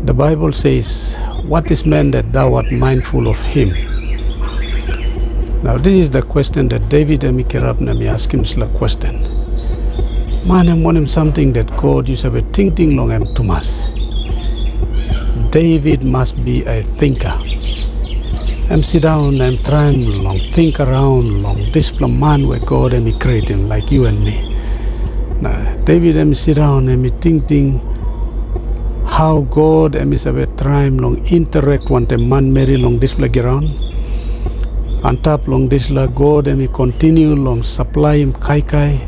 The Bible says, "What is man that thou art mindful of him?" Now this is the question that David Amikirabnami asked him the question. Man, I'm wanting something that God used to be thinking long and Thomas. David must be a thinker. I'm sit down, I'm trying long, think around long, discipline man where God and He created him like you and me. Now, David and me sit down and me thinking how God and me sabe trying long interact one the man Mary long display ground. On top long this la God and me continue long supply him kai,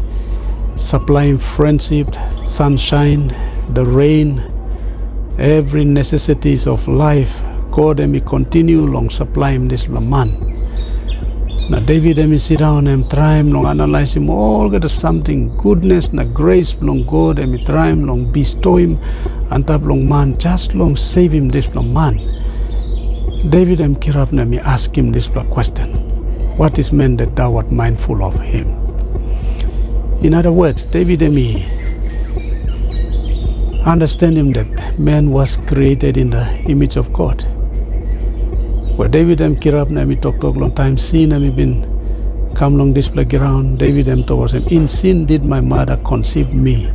supply him friendship, sunshine, the rain, every necessities of life. God and me continue long supply him this man. Now David and me sit down and try him long analyze him all get something goodness na grace long God and me try him long bestow him and top long man just long save him this long man. David and Kirabna me ask him this question. What is man that thou art mindful of him? In other words, David and me understand him that man was created in the image of God. Where David and Kirabna me talk long time sin and me been come long this playground. David and towards him in sin did my mother conceive me.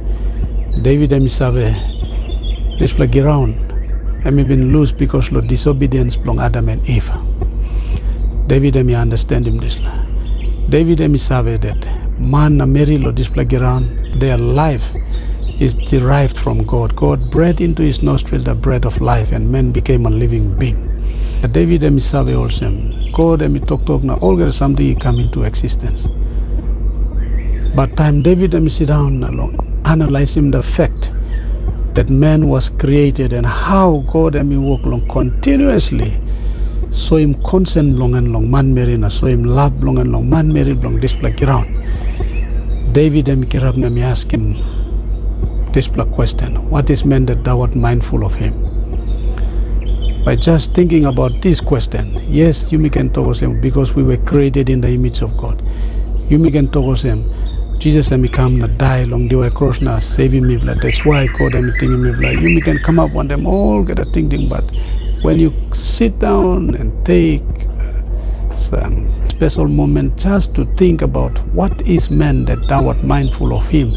David and me sabe this playground and me been loose because of disobedience long Adam and Eve. David and me understand him this. David and me sabe that man na Mary lo this playground their life is derived from God. God breathed into his nostril the breath of life and man became a living being. David and me sabe also God and me talk now all get something he come into existence. But time David and me sit down along analyze him the fact that man was created and how God and me work long continuously. So him consent long and long man married so him love long and long man married long this playground. David and me Kirabna me ask him this question. What is man that thou art mindful of him? By just thinking about this question, yes, you can talk to him because we were created in the image of God. You can talk to him. Jesus and me come na die long the way cross na saving me. That's why God and me thinking me. You can come up one them all get a thinking, but when you sit down and take some special moment just to think about what is man that thou art mindful of him.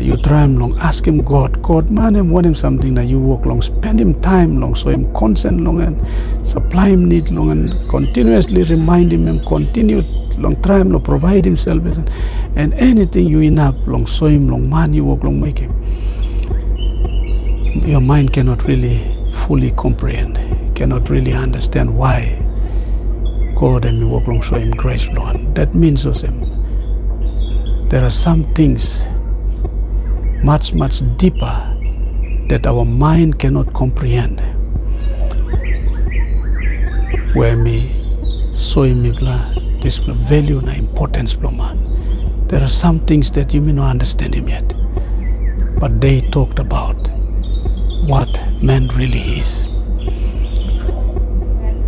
You try him long, ask him God man and want him something that you work long, spend him time long, so him consent long and supply him need long and continuously remind him and continue long try him long, provide himself and anything you enough long, so him long man you work long make him. Your mind cannot really fully comprehend, cannot really understand why God and me work long so him grace Lord. That means also there are some things much deeper that our mind cannot comprehend. Where me so him this value and importance man. There are some things that you may not understand him yet, but they talked about what man really is.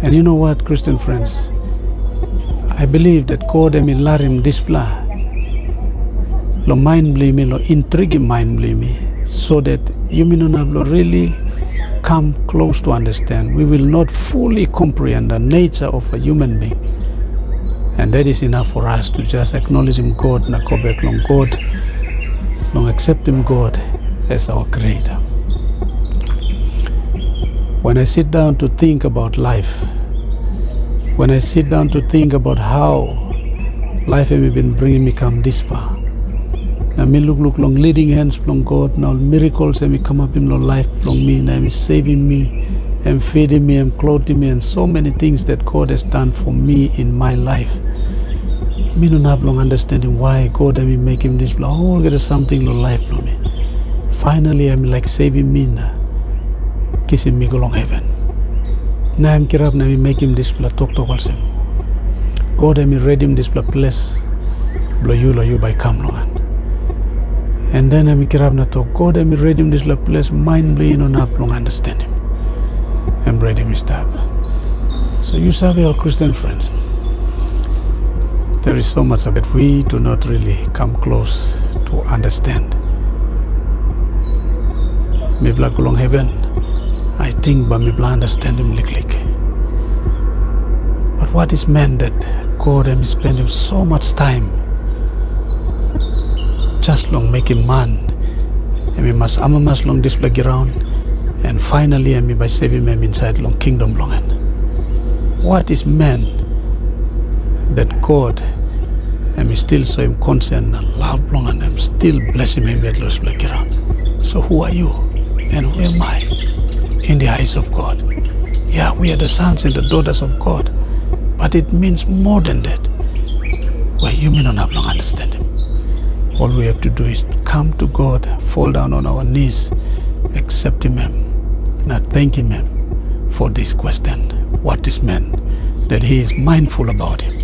And you know what, Christian friends, I believe that God and me larim display lo mind blame lo intrigue mind blame so that you may not really come close to understand. We will not fully comprehend the nature of a human being, and that is enough for us to just acknowledge him God na go back long God long accept him God as our creator. When I sit down to think about life, when I sit down to think about how life has been bringing me come this far, now me look long leading hands from God, now miracles and me come up in life from me, now me saving me and feeding me and clothing me and so many things that God has done for me in my life. Me don't have long understanding why God and me make him this all get something in life from me. Finally I'm like saving me now, kissing me go long heaven. Now I'm kirab na me make him this talk him. God and me read him this place blow you by come long. And then I'm kirab na talk God and me read him this place mind blowing on up long understand him. And read him his stuff. So you serve our Christian friends. There is so much of it we do not really come close to understand. Me black along heaven I think by me blind understand him lick. But what is man that God and spend him so much time just long make him man and we must amamas long display ground and finally and me by saving him inside long kingdom long. What is man that God and we still saw him concern and love long and I'm still blessing him at Los Blackground. So who are you and who am I in the eyes of God? Yeah, we are the sons and the daughters of God, but it means more than that. We're human and have long understanding. All we have to do is come to God, fall down on our knees, accept him, and thank him for this question. What is man? That he is mindful about him.